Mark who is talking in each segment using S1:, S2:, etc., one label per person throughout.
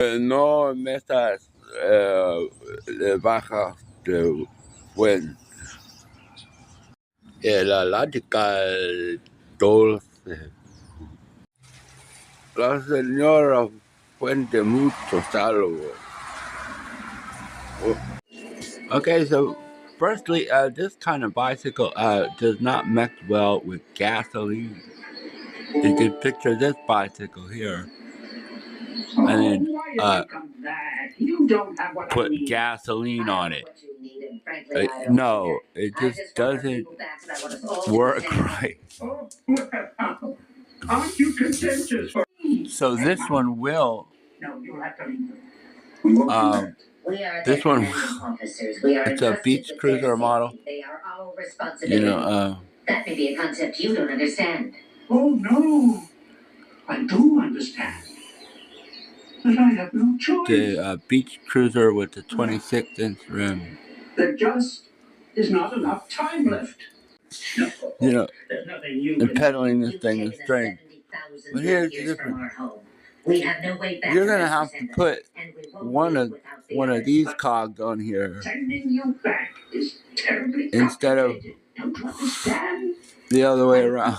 S1: No metas bajas de buen. La lática dulce. La señora fuente mucho salvo. Okay, so firstly, this kind of bicycle does not mix well with gasoline. You can picture this bicycle here, and then put gasoline on it. No, it just doesn't work right. Aren't you contentious? So this one will. This one, it's a beach cruiser model. You know, that may be a concept you don't understand. Oh no, I do understand. But I have no choice. The beach cruiser with the 26-inch rim. There just is not enough time left. You know, and pedaling this thing is strange. But here's the difference. You're gonna have to put one of these cogs on here instead of the other way around.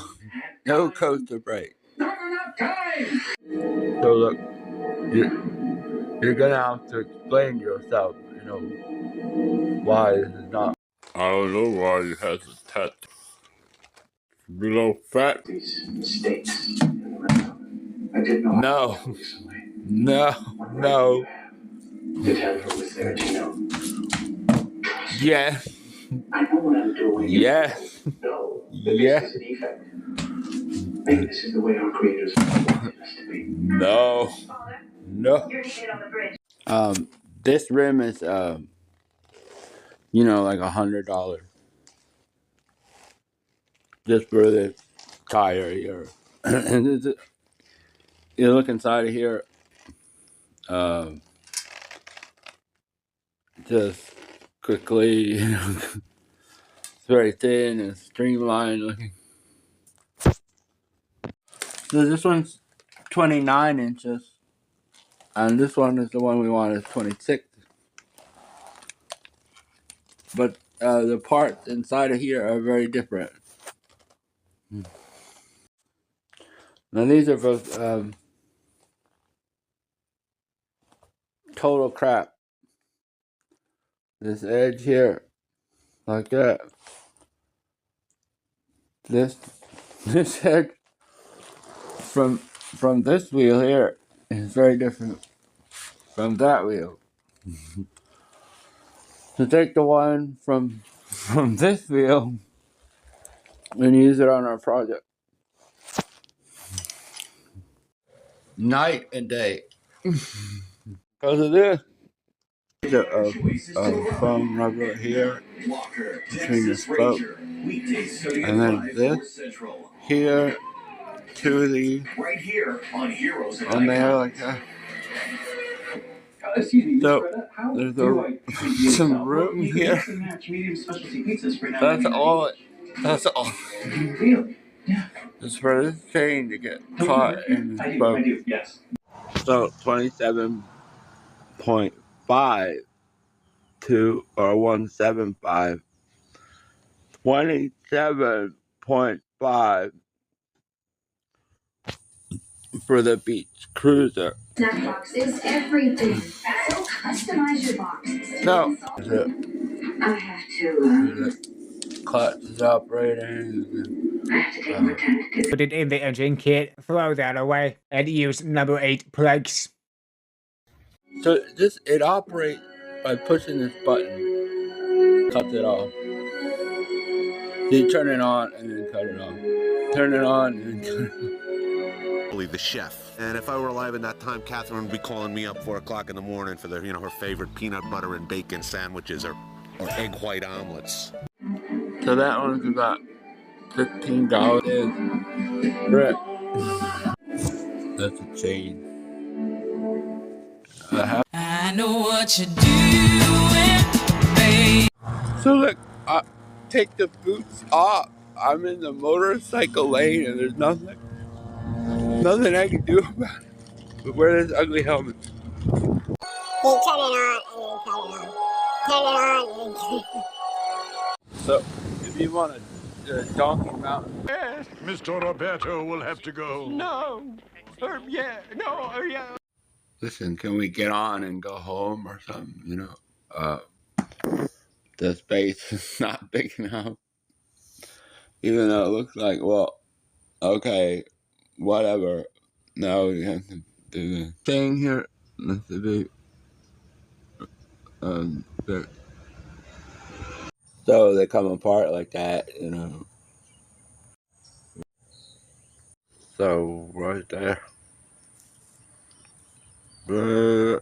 S1: No coaster brake. So look, you're gonna have to explain to yourself, you know, why this is not. I don't know why it has a touch below fat. These mistakes. I didn't know. No. The was there, you know. Yes. I know what I'm doing. Yes. No. Yes. This is a defect. Maybe this is the way our creators wanted us to be. No. This rim is you know, like $100 just for this tire here. And you look inside of here, just quickly, you know, it's very thin and streamlined looking. So this one's 29 inches, and this one is the one we want is 26. But the parts inside of here are very different. Now these are both total crap. This edge here, like that. This edge from this wheel here is very different from that wheel. So take the one from this wheel and use it on our project. Night and day. Because of this. A foam rubber here between the spoke, and then this here, two of these on there like that. So there's some room here. That's all. It's for this chain to get caught in the spoke. So 27.5 or 175. 27.5 for the beach cruiser. That box is everything. So customize your box. So I have to. Clutch is operating. I have to take more time to
S2: put it in the engine kit, throw that away, and use number 8 plugs.
S1: So it operates by pushing this button. Cuts it off. You turn it on and then cut it off. Turn it on and then cut it off.
S3: The chef. And if I were alive in that time, Catherine would be calling me up 4 o'clock in the morning for the, you know, her favorite peanut butter and bacon sandwiches or egg white omelets.
S1: So that one's about $15. Right. That's a chain. I know what you're doing, babe. So look, I take the boots off. I'm in the motorcycle lane and there's nothing I can do about it but wear this ugly helmet.
S4: You turn it on and then cut it on. Turn it on and then turn it on.
S1: So, if you want a Donkey Mountain,
S5: Yes. Mr. Roberto will have to go.
S2: No. Yeah. No. Yeah.
S1: listen, can we get on and go home or something? You know, the space is not big enough. Even though it looks like, well, okay, whatever. No, you have to do the thing here. That's the big, big. So they come apart like that, you know. So right there. Yeah.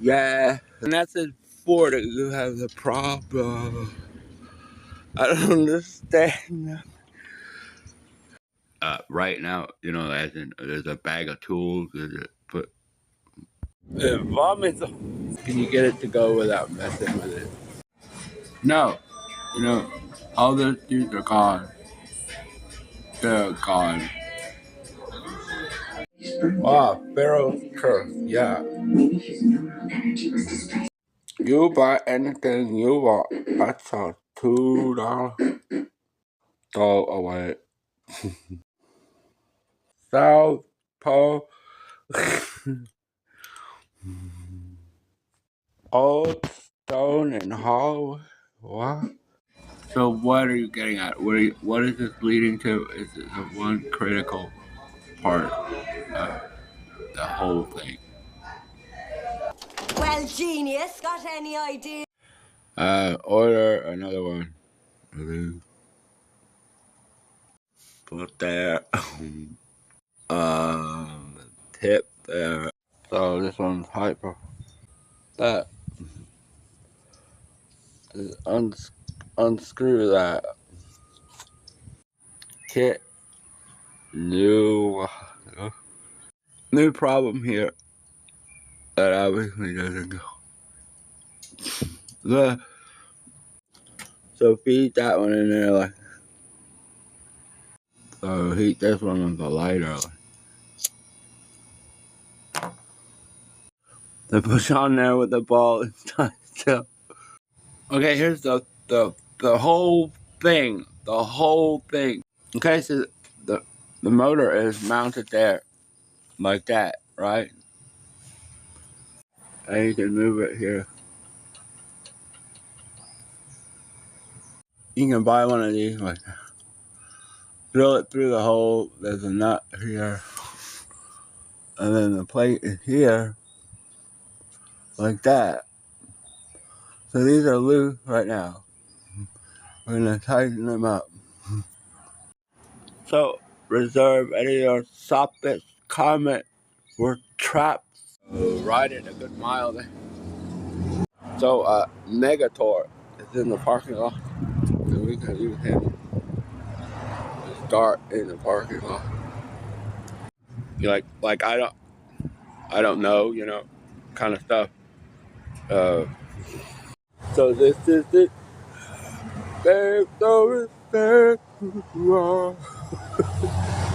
S1: Yeah. And that's it for that you have the problem. I don't understand. Right now, you know, as in, there's a bag of tools, but vomit. Can you get it to go without messing with it? No. You know, all those dudes are gone. They're gone. Wow, Pharaoh's curse, yeah. You buy anything you want. That's a $2. Go away. South Pole. Old Stone and Hall. What? So what are you getting at? What is this leading to? Is it the one critical part of the whole thing?
S6: Well, genius, got any idea?
S1: Order another one. Put there. Tip there. So this one's hyper. That is unscrew that. Kit. New problem here that obviously doesn't go. So feed that one in there like. So heat this one with the lighter. Then push on there with the ball and start still. Okay, here's the whole thing. The whole thing. Okay, so the motor is mounted there. Like that, right? And you can move it here. You can buy one of these like that. Drill it through the hole. There's a nut here. And then the plate is here. Like that. So these are loose right now. We're gonna tighten them up. So reserve any of your soppets, comment, or traps. Riding a good mile there. So Negator is in the parking lot. And we can use him to start in the parking lot. You like I don't know, you know, kind of stuff. So this is it. There's no respect.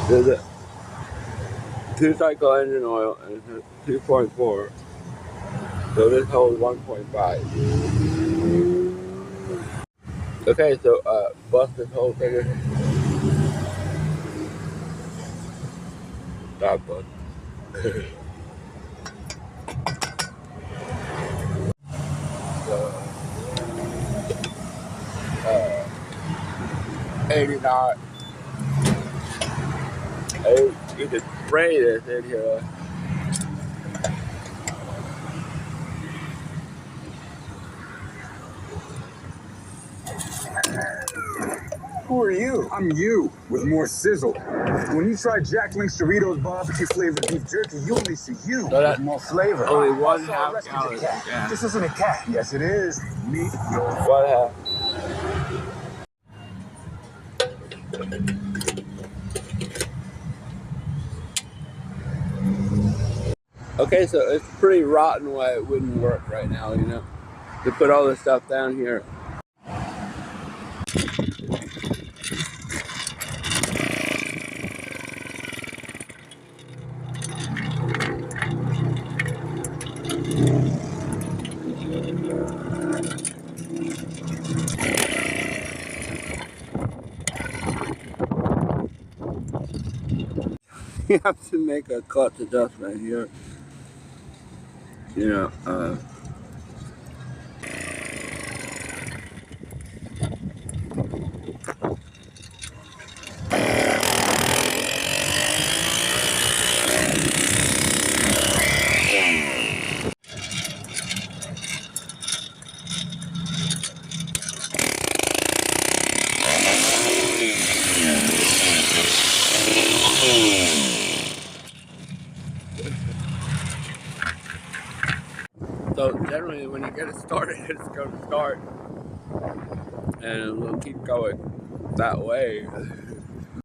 S1: There's a 2-cycle engine oil and it's 2.4. So this holds 1.5. Okay, so bust this whole thing in. Stop bust. 80 knot. Hey, you can spray this in here.
S7: Who are you? I'm you, with more sizzle. When you try Jack Link's Doritos barbecue flavored beef jerky, you only see you with more flavor.
S1: Only one
S7: Also,
S1: half
S7: rescue
S1: gallon.
S7: the cat.
S1: Yeah.
S7: This isn't a cat. Yes, it is. Meet your...
S1: One half. Okay, so it's pretty rotten why it wouldn't work right now, you know, to put all this stuff down here. You have to make a clutch adjustment here. You know, so generally when you get it started, it's going to start and it'll keep going that way